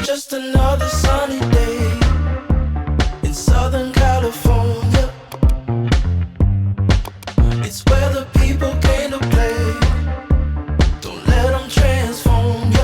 just another sunny day in Southern California. It's where the people came to play. Don't let them transform you.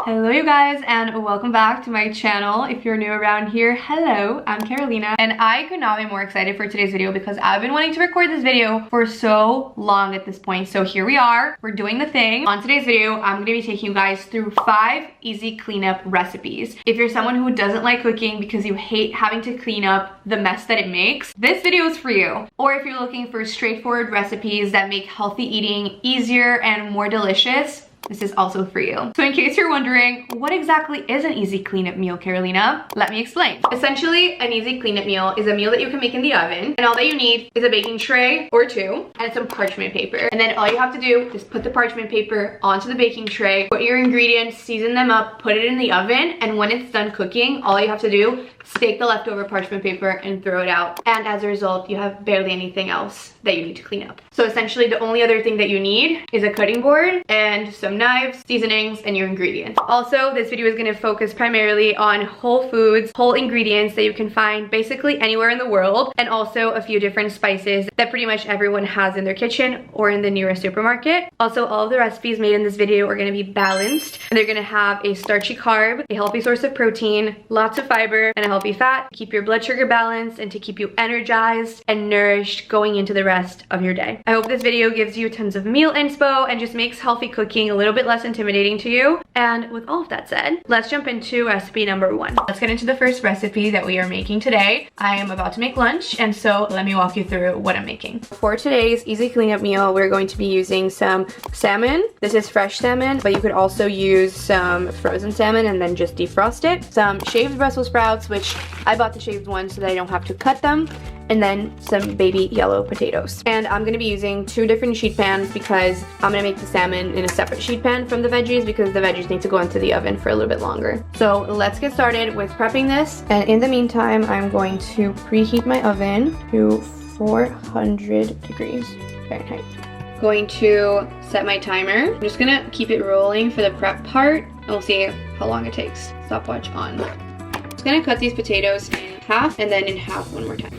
Hello you guys, and welcome back to my channel. If you're new around here, hello, I'm Carolina, and I could not be more excited for today's video because I've been wanting to record this video for so long at this point. So here we are, we're doing the thing. On today's video, I'm gonna be taking you guys through 5 easy cleanup recipes. If you're someone who doesn't like cooking because you hate having to clean up the mess that it makes, this video is for you. Or if you're looking for straightforward recipes that make healthy eating easier and more delicious, this is also for you. So in case you're wondering, what exactly is an easy cleanup meal, Carolina? Let me explain. Essentially, an easy cleanup meal is a meal that you can make in the oven, and all that you need is a baking tray or 2 and some parchment paper. And then all you have to do is put the parchment paper onto the baking tray, put your ingredients, season them up, put it in the oven, and when it's done cooking, all you have to do is take the leftover parchment paper and throw it out. And as a result, you have barely anything else that you need to clean up. So essentially, the only other thing that you need is a cutting board and some knives, seasonings, and your ingredients. Also, this video is going to focus primarily on whole foods, whole ingredients that you can find basically anywhere in the world, and also a few different spices that pretty much everyone has in their kitchen or in the nearest supermarket. Also, all of the recipes made in this video are going to be balanced, and they're going to have a starchy carb, a healthy source of protein, lots of fiber, and a healthy fat to keep your blood sugar balanced and to keep you energized and nourished going into the rest of your day. I hope this video gives you tons of meal inspo and just makes healthy cooking a little bit less intimidating to you. And with all of that said, let's jump into recipe number 1. Let's get into the first recipe that we are making today. I am about to make lunch, and so let me walk you through what I'm making. For today's easy cleanup meal, we're going to be using some salmon. This is fresh salmon, but you could also use some frozen salmon and then just defrost it. Some shaved Brussels sprouts, which I bought the shaved ones so that I don't have to cut them, and then some baby yellow potatoes. And I'm gonna be using 2 different sheet pans because I'm gonna make the salmon in a separate sheet pan from the veggies because the veggies need to go into the oven for a little bit longer. So let's get started with prepping this. And in the meantime, I'm going to preheat my oven to 400 degrees Fahrenheit. Going to set my timer. I'm just gonna keep it rolling for the prep part, and we'll see how long it takes. Stopwatch on. I'm just gonna cut these potatoes in half and then in half one more time.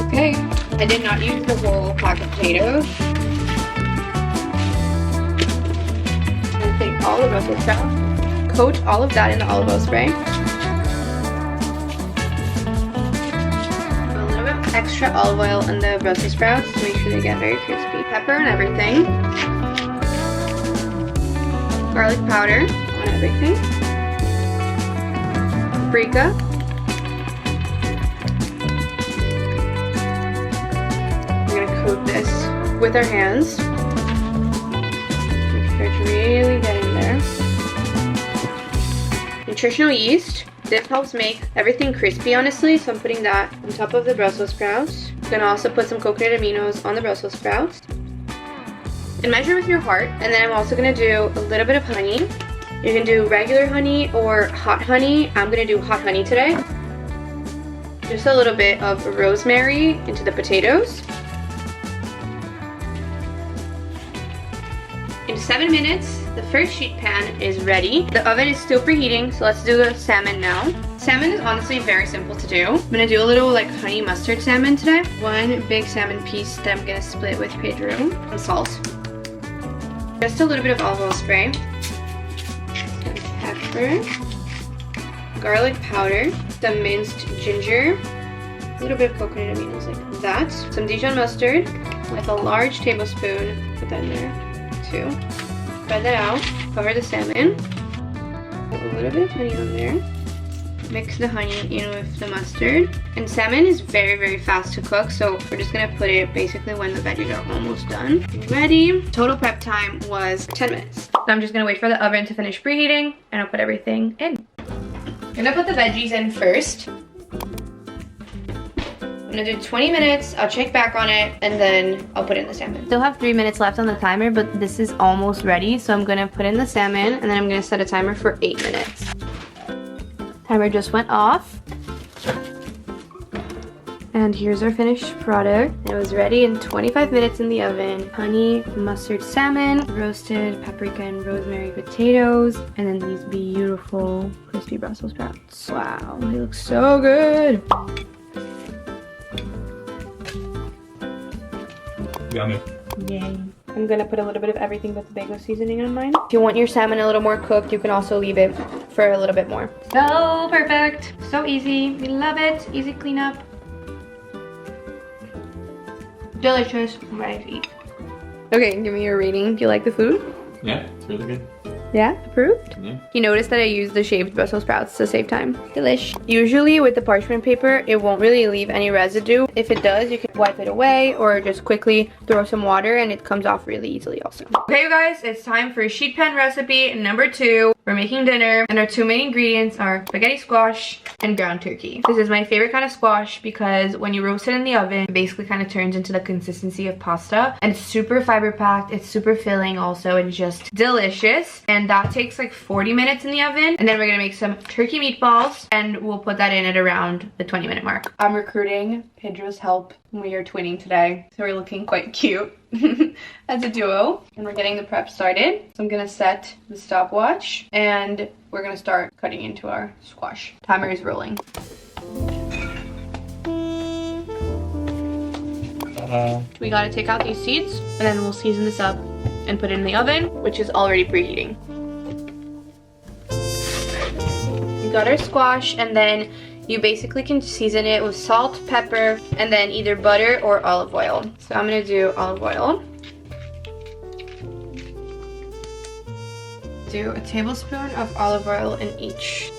Okay, I did not use the whole pack of potatoes. And take all the Brussels sprouts, coat all of that in the olive oil spray. A little bit extra olive oil on the Brussels sprouts to make sure they get very crispy. Pepper on everything. Garlic powder on everything. Paprika. Coat this with our hands. Make sure to really get in there. Nutritional yeast. This helps make everything crispy, honestly, so I'm putting that on top of the Brussels sprouts. I'm gonna also put some coconut aminos on the Brussels sprouts. And measure with your heart. And then I'm also gonna do a little bit of honey. You can do regular honey or hot honey. I'm gonna do hot honey today. Just a little bit of rosemary into the potatoes. In 7 minutes, the first sheet pan is ready. The oven is still preheating, so let's do the salmon now. Salmon is honestly very simple to do. I'm gonna do a little like honey mustard salmon today. 1 big salmon piece that I'm gonna split with Pedro. And salt. Just a little bit of olive oil spray. Some pepper. Garlic powder. Some minced ginger. A little bit of coconut aminos like that. Some Dijon mustard with a large tablespoon. Put that in there. Spread that out, cover the salmon, put a little bit of honey on there, mix the honey in with the mustard, and salmon is very, very fast to cook, so we're just gonna put it basically when the veggies are almost done. Ready. Total prep time was 10 minutes. So I'm just gonna wait for the oven to finish preheating, and I'll put everything in. I'm gonna put the veggies in first. I'm gonna do 20 minutes, I'll check back on it, and then I'll put in the salmon. Still have 3 minutes left on the timer, but this is almost ready, so I'm gonna put in the salmon, and then I'm gonna set a timer for 8 minutes. Timer just went off. And here's our finished product. It was ready in 25 minutes in the oven. Honey mustard salmon, roasted paprika and rosemary potatoes, and then these beautiful crispy Brussels sprouts. Wow, they look so good. Yummy. Yay. I'm gonna put a little bit of everything but the bagel seasoning on mine. If you want your salmon a little more cooked, you can also leave it for a little bit more. So perfect. So easy. We love it. Easy cleanup. Delicious. I'm ready to eat. Okay, give me your rating. Do you like the food? Yeah, it's really good. Yeah, approved? Yeah. You noticed that I used the shaved Brussels sprouts to save time. Delish. Usually with the parchment paper, it won't really leave any residue. If it does, you can wipe it away or just quickly throw some water and it comes off really easily also. Okay, you guys, it's time for sheet pan recipe number 2. We're making dinner and our 2 main ingredients are spaghetti squash and ground turkey. This is my favorite kind of squash because when you roast it in the oven, it basically kind of turns into the consistency of pasta, and it's super fiber packed, it's super filling also, and just delicious. And that takes like 40 minutes in the oven. And then we're gonna make some turkey meatballs and we'll put that in at around the 20-minute mark. I'm recruiting Pedro's help. We are twinning today, so we're looking quite cute as a duo. And we're getting the prep started. So I'm gonna set the stopwatch and we're gonna start cutting into our squash. Timer is rolling. We gotta take out these seeds and then we'll season this up and put it in the oven, which is already preheating. We got our squash, and then you basically can season it with salt, pepper, and then either butter or olive oil. So I'm gonna do olive oil. Do a tablespoon of olive oil in each.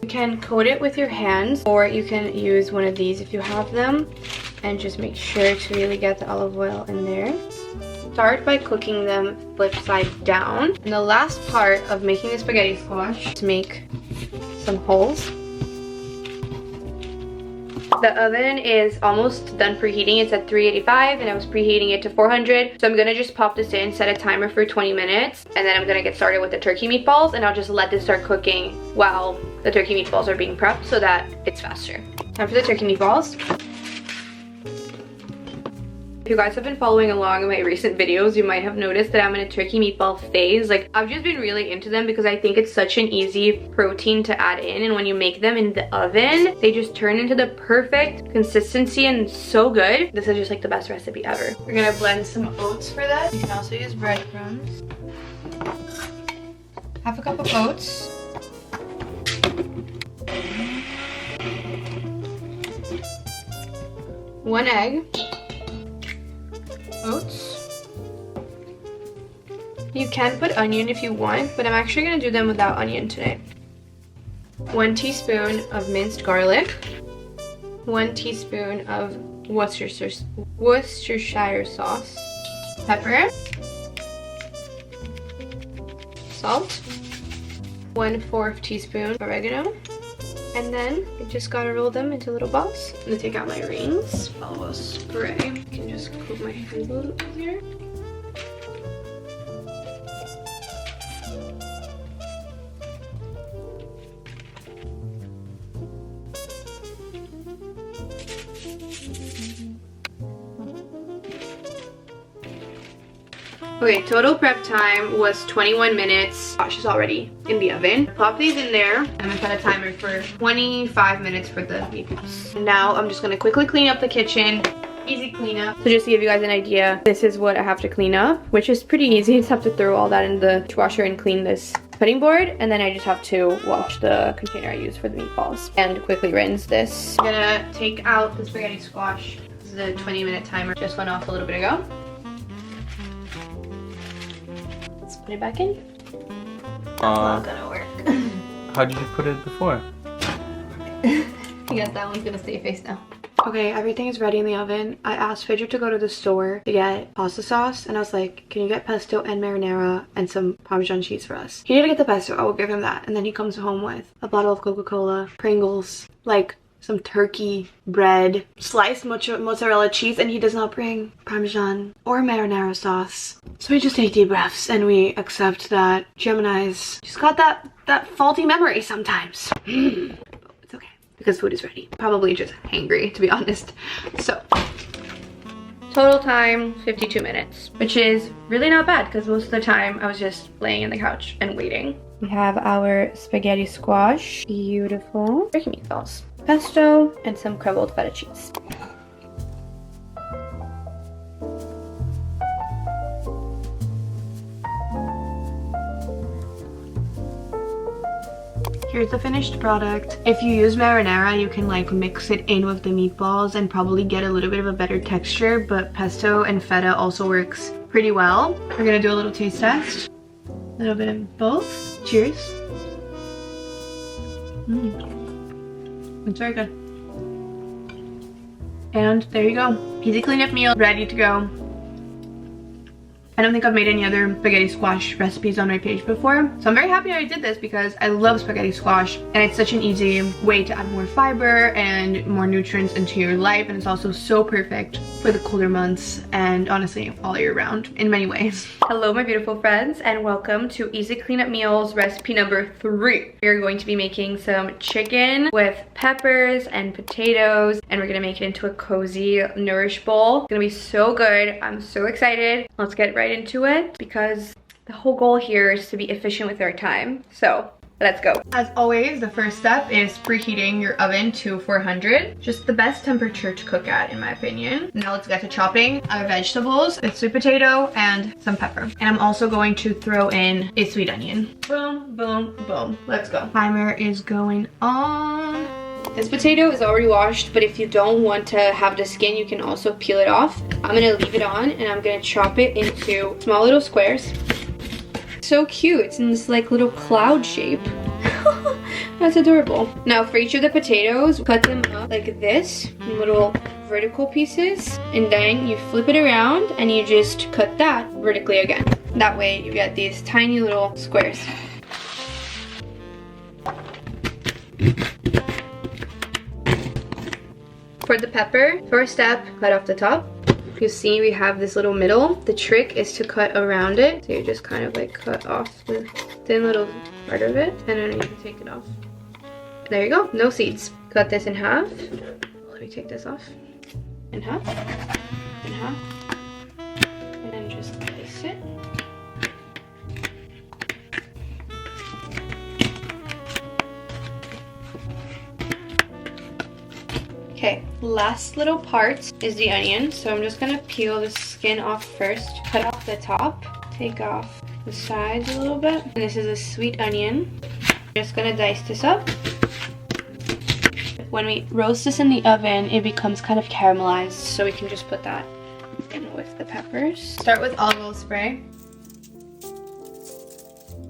You can coat it with your hands, or you can use one of these if you have them, and just make sure to really get the olive oil in there. Start by cooking them flip side down. And the last part of making the spaghetti squash is make some holes. The oven is almost done preheating. It's at 385 and I was preheating it to 400. So I'm gonna just pop this in, set a timer for 20 minutes, and then I'm gonna get started with the turkey meatballs, and I'll just let this start cooking while the turkey meatballs are being prepped so that it's faster. Time for the turkey meatballs. If you guys have been following along in my recent videos, you might have noticed that I'm in a turkey meatball phase. Like, I've just been really into them because I think it's such an easy protein to add in, and when you make them in the oven, they just turn into the perfect consistency and so good. This is just like the best recipe ever. We're gonna blend some oats for that. You can also use breadcrumbs. Half a cup of oats. One egg. Oats. You can put onion if you want, but I'm actually gonna do them without onion today. 1 teaspoon of minced garlic. 1 teaspoon of Worcestershire sauce. Pepper. Salt. 1/4 teaspoon oregano. And then you just gotta roll them into little balls. I'm gonna take out my rings. Follow a spray. I can just coat my hand a little easier. Okay, total prep time was 21 minutes. Gosh, it's already in the oven. Pop these in there. I'm gonna set a timer for 25 minutes for the meatballs. Now I'm just gonna quickly clean up the kitchen. Easy cleanup. So just to give you guys an idea, this is what I have to clean up, which is pretty easy. Just have to throw all that in the dishwasher and clean this cutting board, and then I just have to wash the container I use for the meatballs and quickly rinse this. I'm gonna take out the spaghetti squash. This is a 20-minute timer. Just went off a little bit ago. Let's put it back in. That's not gonna work. How did you put it before? I guess that one's gonna stay face now. Okay, everything is ready in the oven. I asked Pedro to go to the store to get pasta sauce, and I was like, can you get pesto and marinara and some Parmesan cheese for us? He didn't get the pesto, I will give him that. And then he comes home with a bottle of Coca-Cola, Pringles, like some turkey, bread, sliced mozzarella cheese, and he does not bring Parmesan or marinara sauce. So we just take deep breaths and we accept that Gemini's just got that faulty memory sometimes. It's okay. because food is ready. Probably just hangry, to be honest. So total time 52 minutes, which is really not bad because most of the time I was just laying in the couch and waiting. We have our spaghetti squash, beautiful, turkey meatballs, pesto, and some crumbled feta cheese. Here's the finished product. If you use marinara, you can like mix it in with the meatballs and probably get a little bit of a better texture, but pesto and feta also works pretty well. We're gonna do a little taste test. A little bit of both. Cheers. It's very good. And there you go. Easy cleanup meal, ready to go. I don't think I've made any other spaghetti squash recipes on my page before. So I'm very happy I did this because I love spaghetti squash and it's such an easy way to add more fiber and more nutrients into your life, and it's also so perfect for the colder months and honestly all year round in many ways. Hello my beautiful friends and welcome to Easy Cleanup Meals recipe number 3. We're going to be making some chicken with peppers and potatoes, and we're gonna make it into a cozy nourish bowl. It's gonna be so good. I'm so excited. Let's get right into it because the whole goal here is to be efficient with our time. So let's go. As always, the first step is preheating your oven to 400. Just the best temperature to cook at in my opinion. Now let's get to chopping our vegetables. It's sweet potato and some pepper. And I'm also going to throw in a sweet onion. Boom, boom, boom. Let's go. Timer is going on. This potato is already washed, but if you don't want to have the skin, you can also peel it off. I'm gonna leave it on and I'm gonna chop it into small little squares. So cute, it's in this like little cloud shape. That's adorable. Now for each of the potatoes, cut them up like this in little vertical pieces, and then you flip it around and you just cut that vertically again. That way you get these tiny little squares. For the pepper, first step, cut off the top. You see we have this little middle. The trick is to cut around it. So you just kind of like cut off the thin little part of it and then you can take it off. There you go, no seeds. Cut this in half. Let me take this off. In half, in half, and then just place it. Okay, last little part is the onion. So I'm just gonna peel the skin off first. Cut off the top, take off the sides a little bit. And this is a sweet onion. Just gonna dice this up. When we roast this in the oven, it becomes kind of caramelized. So we can just put that in with the peppers. Start with olive oil spray.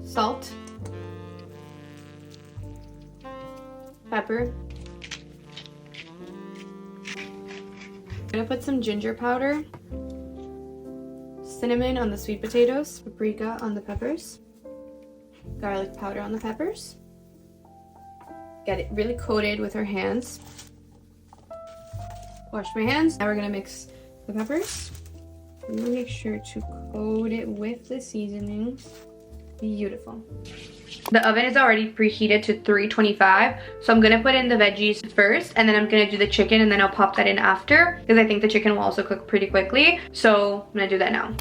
Salt. Pepper. I'm gonna put some ginger powder, cinnamon on the sweet potatoes, paprika on the peppers, garlic powder on the peppers. Get it really coated with our hands. Wash my hands. Now we're gonna mix the peppers. Really make sure to coat it with the seasonings. Beautiful. The oven is already preheated to 325, so I'm gonna put in the veggies first and then I'm gonna do the chicken and then I'll pop that in after because I think the chicken will also cook pretty quickly. So I'm gonna do that now.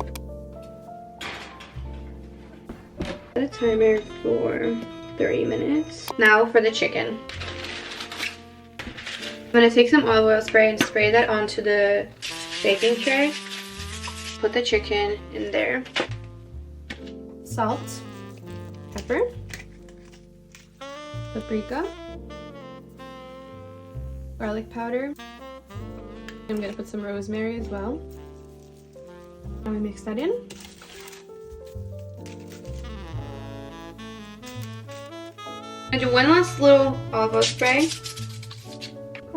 Set a timer for 30 minutes. Now for the chicken. I'm gonna take some olive oil spray and spray that onto the baking tray. Put the chicken in there. Salt, pepper, paprika, garlic powder. I'm gonna put some rosemary as well. I'm gonna mix that in. I'm gonna do one last little olive oil spray.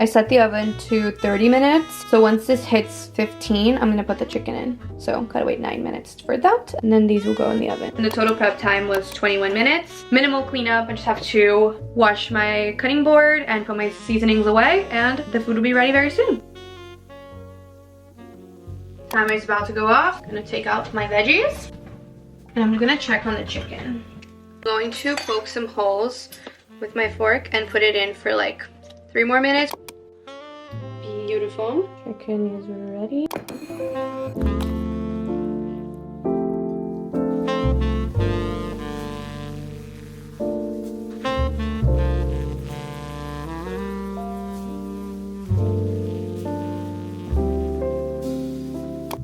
I set the oven to 30 minutes. So once this hits 15, I'm gonna put the chicken in. So gotta wait 9 minutes for that. And then these will go in the oven. And the total prep time was 21 minutes. Minimal cleanup. I just have to wash my cutting board and put my seasonings away and the food will be ready very soon. Timer is about to go off. I'm gonna take out my veggies and I'm gonna check on the chicken. I'm going to poke some holes with my fork and put it in for like 3 more minutes. Beautiful. Chicken is ready.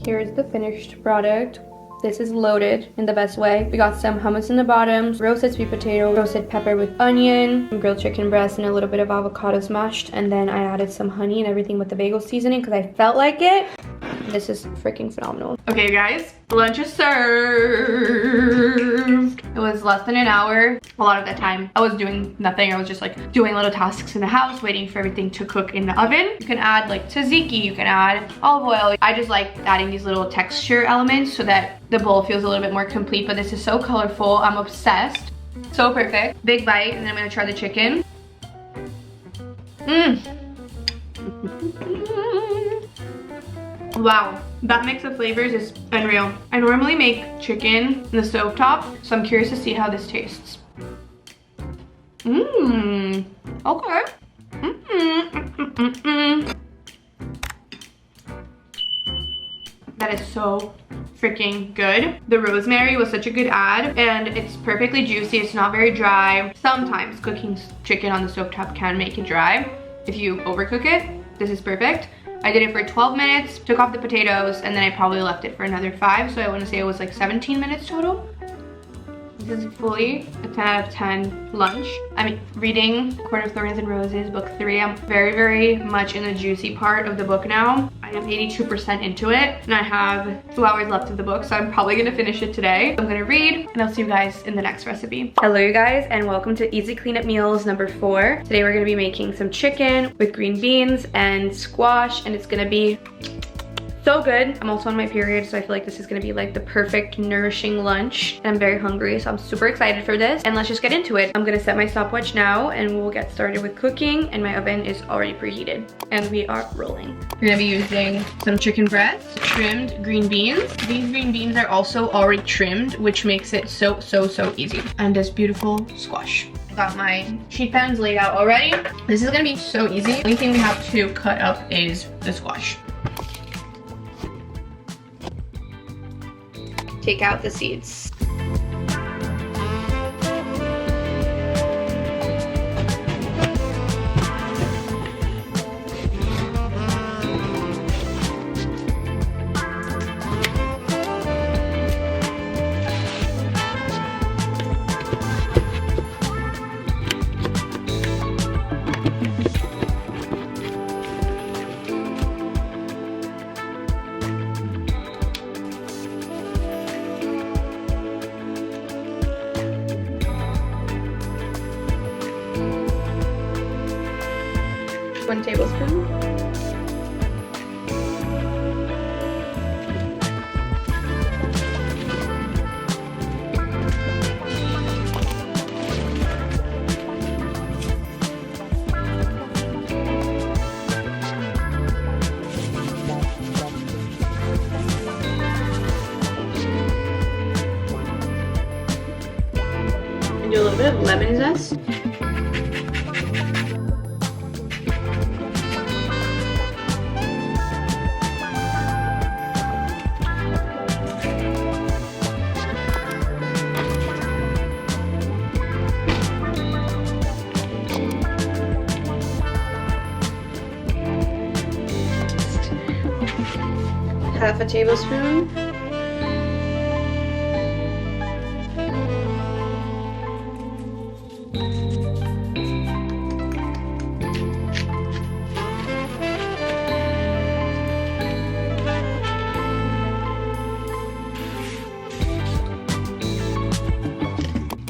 Here's the finished product. This is loaded in the best way. We got some hummus in the bottom, roasted sweet potato, roasted pepper with onion, some grilled chicken breast, and a little bit of avocado smashed. And then I added some honey and everything with the bagel seasoning because I felt like it. This is freaking phenomenal. Okay guys, lunch is served. It was less than an hour. A lot of that time I was doing nothing. I was just like doing little tasks in the house, waiting for everything to cook in the oven. You can add like tzatziki, you can add olive oil. I just like adding these little texture elements so that the bowl feels a little bit more complete, but this is so colorful. I'm obsessed. So perfect. Big bite, and then I'm gonna try the chicken. Wow, that mix of flavors is unreal. I normally make chicken in the stovetop, so I'm curious to see how this tastes. Okay. That is so freaking good. The rosemary was such a good add, and it's perfectly juicy. It's not very dry. Sometimes cooking chicken on the stovetop can make it dry if you overcook it. This is perfect. I did it for 12 minutes, took off the potatoes, and then I probably left it for another 5. So I want to say it was like 17 minutes total. This is fully a 10 out of 10 lunch. I'm reading Court of Thorns and Roses, book 3. I'm very, very much in the juicy part of the book now. I am 82% into it, and I have 2 hours left of the book, so I'm probably gonna finish it today. I'm gonna read, and I'll see you guys in the next recipe. Hello, you guys, and welcome to Easy Cleanup Meals number 4. Today we're gonna be making some chicken with green beans and squash, and it's gonna be so good. I'm also on my period, so I feel like this is gonna be like the perfect nourishing lunch. And I'm very hungry, so I'm super excited for this. And let's just get into it. I'm gonna set my stopwatch now and we'll get started with cooking. And my oven is already preheated. And we are rolling. We're gonna be using some chicken breast, trimmed green beans. These green beans are also already trimmed, which makes it so easy. And this beautiful squash. I got my sheet pans laid out already. This is gonna be so easy. The only thing we have to cut up is the squash. Take out the seeds. One tablespoon. And do a little bit of lemon zest. Half a tablespoon.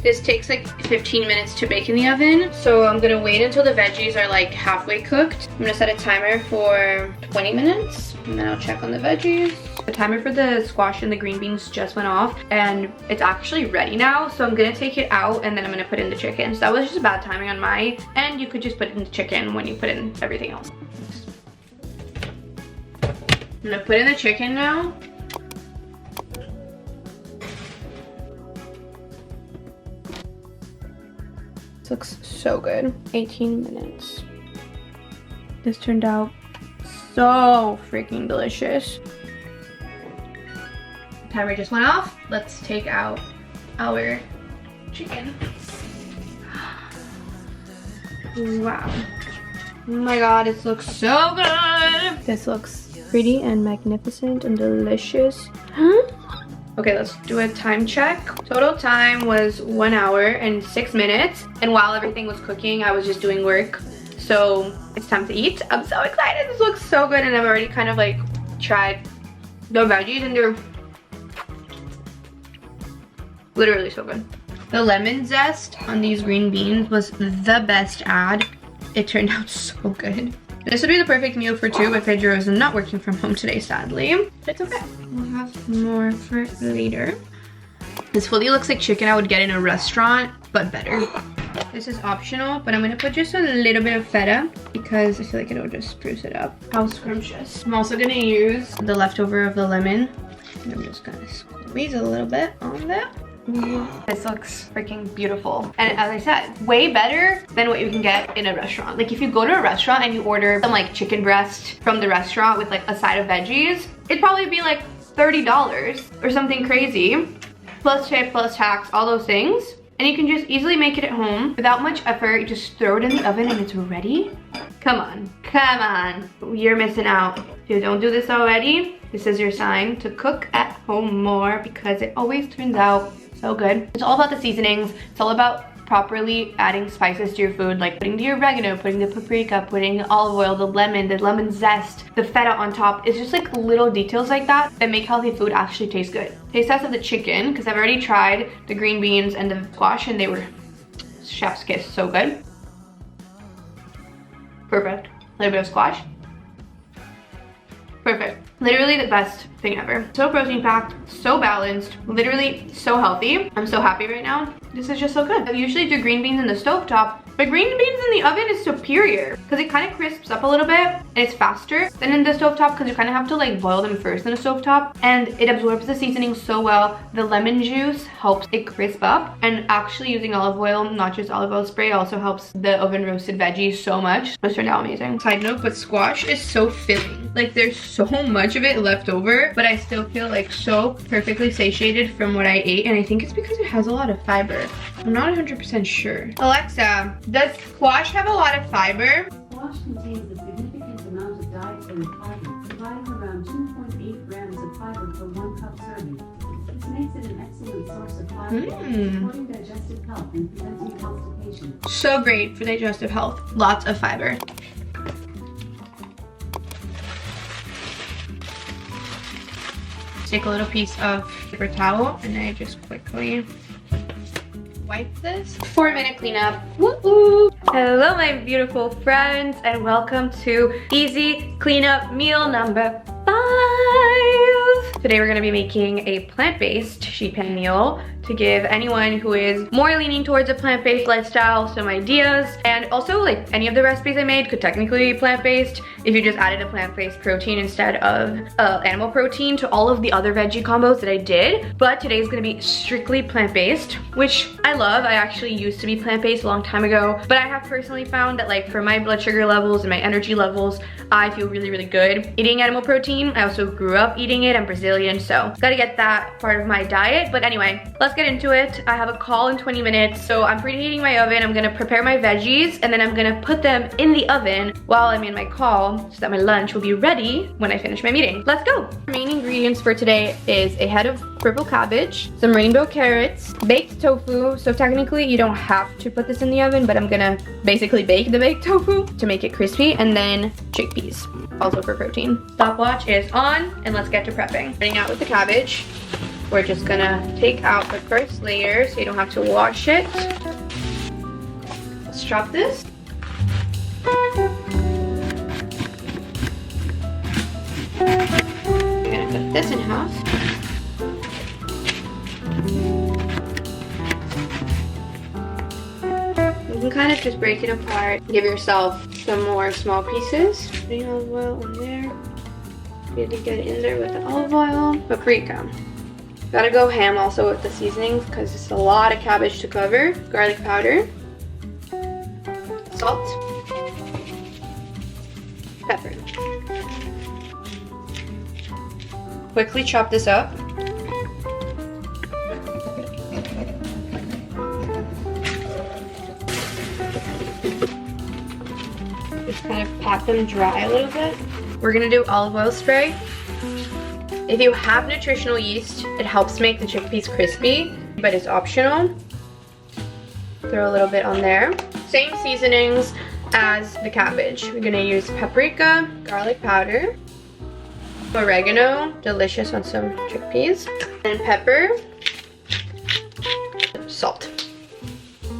This takes like 15 minutes to bake in the oven, so I'm gonna wait until the veggies are like halfway cooked. I'm gonna set a timer for 20 minutes, and then I'll check on the veggies. The timer for the squash and the green beans just went off, and it's actually ready now, so I'm gonna take it out, and then I'm gonna put in the chicken. So that was just bad timing on my end. You could just put in the chicken when you put in everything else. I'm gonna put in the chicken now. This looks so good. 18 minutes. This turned out so freaking delicious. Timer just went off. Let's take out our chicken. Wow. Oh my god, this looks so good. This looks pretty and magnificent and delicious. Okay, let's do a time check. Total time was 1 hour and 6 minutes. And while everything was cooking, I was just doing work. So it's time to eat. I'm so excited. This looks so good. And I've already kind of like tried the veggies and they're literally so good. The lemon zest on these green beans was the best add. It turned out so good. This would be the perfect meal for two, but Pedro is not working from home today, sadly. But it's okay. We'll have more for later. This fully looks like chicken I would get in a restaurant, but better. This is optional, but I'm gonna put just a little bit of feta because I feel like it'll just spruce it up. How scrumptious. I'm also gonna use the leftover of the lemon. And I'm just gonna squeeze a little bit on that. This looks freaking beautiful. And as I said, way better than what you can get in a restaurant. Like if you go to a restaurant and you order some like chicken breast from the restaurant with like a side of veggies, it'd probably be like $30 or something crazy. Plus tip, plus tax, all those things. And you can just easily make it at home without much effort. You just throw it in the oven and it's ready. Come on, come on. You're missing out. If you don't do this already, this is your sign to cook at home more because it always turns out so good. It's all about the seasonings. It's all about properly adding spices to your food, like putting the oregano, putting the paprika, putting olive oil, the lemon zest, the feta on top. It's just like little details like that that make healthy food actually taste good. Taste test of the chicken, because I've already tried the green beans and the squash and they were chef's kiss, so good. Perfect. A little bit of squash. Perfect. Literally the best thing ever. So protein packed, so balanced, literally so healthy. I'm so happy right now. This is just so good. I usually do green beans in the stovetop, but green beans in the oven is superior because it kind of crisps up a little bit and it's faster than in the stovetop because you kind of have to like boil them first in the stovetop, and it absorbs the seasoning so well. The lemon juice helps it crisp up, and actually using olive oil, not just olive oil spray, also helps the oven roasted veggies so much. This turned out amazing. Side note, but squash is so filling. Like there's so much of it left over, but I still feel like so perfectly satiated from what I ate, and I think it's because it has a lot of fiber. I'm not 100% sure. Alexa, does squash have a lot of fiber? Squash contains a significant amount of dietary fiber, providing around 2.8 grams of fiber per 1 cup serving. This makes it an excellent source of fiber, supporting digestive health and preventing constipation. So great for digestive health. Lots of fiber. Take a little piece of paper towel and I just quickly wipe this. 4-minute cleanup. Woo-hoo! Hello my beautiful friends and welcome to easy cleanup meal number 5. Today we're gonna be making a plant-based sheet pan meal to give anyone who is more leaning towards a plant-based lifestyle some ideas. And also like any of the recipes I made could technically be plant-based if you just added a plant-based protein instead of animal protein to all of the other veggie combos that I did. But today's gonna be strictly plant-based, which I love. I actually used to be plant-based a long time ago, but I have personally found that like for my blood sugar levels and my energy levels, I feel really, really good eating animal protein. I also grew up eating it. I'm Brazilian, so gotta get that part of my diet. But anyway, let's get into it. I have a call in 20 minutes, so I'm preheating my oven. I'm gonna prepare my veggies and then I'm gonna put them in the oven while I'm in my call so that my lunch will be ready when I finish my meeting. Let's go. The main ingredients for today is a head of purple cabbage, some rainbow carrots, baked tofu. So technically you don't have to put this in the oven, but I'm gonna basically bake the baked tofu to make it crispy, and then chickpeas, also for protein. Stopwatch is on and let's get to prepping. Starting out with the cabbage. We're just gonna take out the first layer so you don't have to wash it. Let's chop this. We're gonna cut this in half. You can kind of just break it apart. Give yourself some more small pieces. Putting olive oil in there. Really get it in there with the olive oil. Paprika. Gotta go ham also with the seasonings because it's a lot of cabbage to cover. Garlic powder. Salt. Pepper. Quickly chop this up. Just kind of pat them dry a little bit. We're gonna do olive oil spray. If you have nutritional yeast, it helps make the chickpeas crispy, but it's optional. Throw a little bit on there. Same seasonings as the cabbage. We're gonna use paprika, garlic powder, oregano, delicious on some chickpeas, and pepper, salt.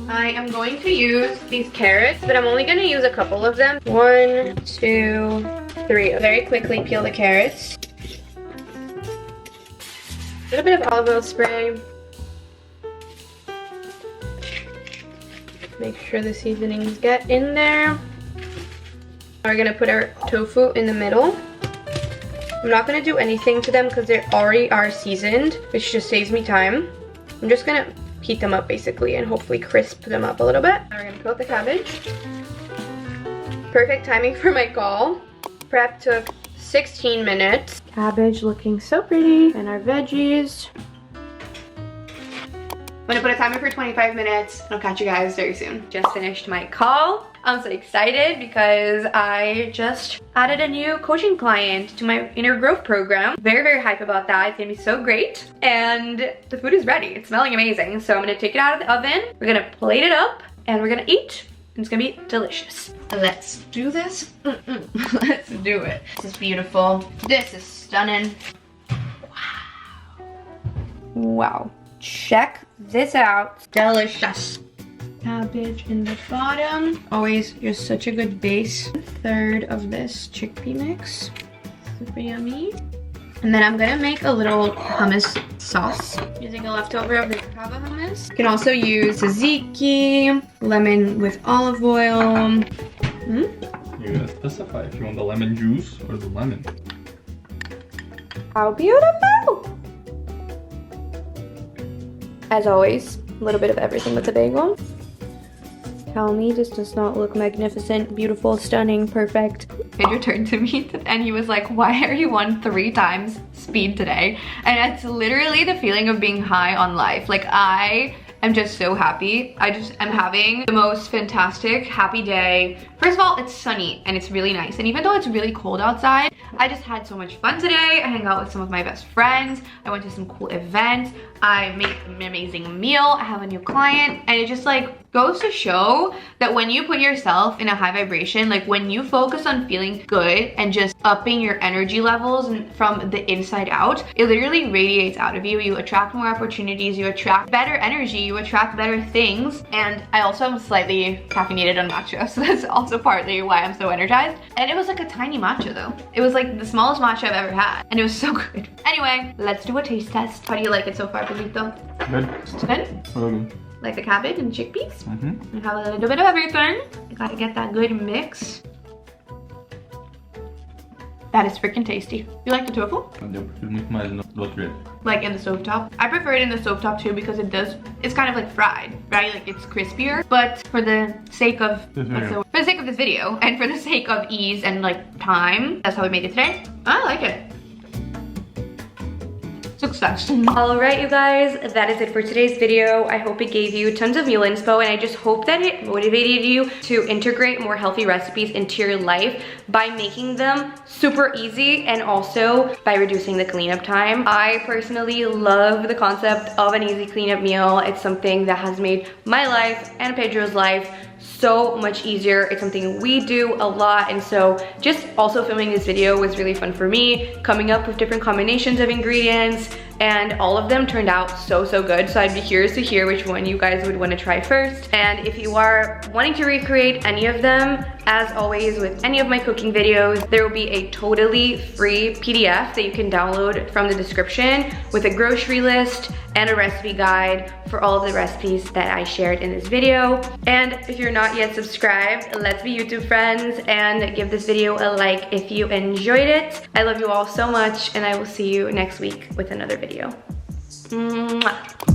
I am going to use these carrots, but I'm only gonna use a couple of them. 1, 2, 3. Very quickly peel the carrots. A little bit of olive oil spray. Make sure the seasonings get in there. We're gonna put our tofu in the middle. I'm not gonna do anything to them because they already are seasoned, which just saves me time. I'm just gonna heat them up basically and hopefully crisp them up a little bit. Now we're gonna coat the cabbage. Perfect timing for my call. Prep took 16 minutes. Cabbage looking so pretty. And our veggies. I'm gonna put a timer for 25 minutes. I'll catch you guys very soon. Just finished my call. I'm so excited because I just added a new coaching client to my inner growth program. Very, very hype about that. It's gonna be so great. And the food is ready. It's smelling amazing. So I'm gonna take it out of the oven. We're gonna plate it up and we're gonna eat. It's gonna be delicious. Let's do this. Let's do it. This is beautiful. This is stunning. Wow. Wow. Check this out. Delicious. Cabbage in the bottom. Always just such a good base. 1/3 of this chickpea mix. Super yummy. And then I'm gonna make a little hummus sauce using a leftover of the kava hummus. You can also use tzatziki, lemon with olive oil. You're gonna specify if you want the lemon juice or the lemon. How beautiful! As always, a little bit of everything with the bagel. Tell me this does not look magnificent, beautiful, stunning, perfect. Pedro turned to me and he was like, why are you on 3 times speed today? And it's literally the feeling of being high on life. Like I'm just so happy. I'm having the most fantastic, happy day. First of all, it's sunny and it's really nice. And even though it's really cold outside, I just had so much fun today. I hung out with some of my best friends. I went to some cool events. I made an amazing meal. I have a new client. And it just like goes to show that when you put yourself in a high vibration, like when you focus on feeling good and just upping your energy levels and from the inside out, it literally radiates out of you. You attract more opportunities, you attract better energy, you attract better things. And I also am slightly caffeinated on matcha, so that's also partly why I'm so energized. And it was like a tiny matcha though. It was like the smallest matcha I've ever had, and it was so good. Anyway, let's do a taste test. How do you like it so far, Polito? Good. It's good? Okay. Like the cabbage and chickpeas. Mm-hmm. I have a little bit of everything. You gotta get that good mix. That is freaking tasty. You like the tofu? Eu prefiro muito mais no outro jeito. Like in the stovetop? I prefer it in the stovetop too because it's kind of like fried, right? Like it's crispier. But for the sake of for the sake of this video and for the sake of ease and like time, that's how we made it today. I like it. Success. All right, you guys, that is it for today's video. I hope it gave you tons of meal inspo, and I just hope that it motivated you to integrate more healthy recipes into your life by making them super easy and also by reducing the cleanup time. I personally love the concept of an easy cleanup meal. It's something that has made my life and Pedro's life so much easier. It's something we do a lot, and so just also filming this video was really fun for me, coming up with different combinations of ingredients, and all of them turned out so good. So I'd be curious to hear which one you guys would want to try first. And if you are wanting to recreate any of them, as always with any of my cooking videos, there will be a totally free PDF that you can download from the description with a grocery list and a recipe guide for all of the recipes that I shared in this video. And if you're not yet subscribed, let's be YouTube friends and give this video a like if you enjoyed it. I love you all so much, and I will see you next week with another video. Mwah.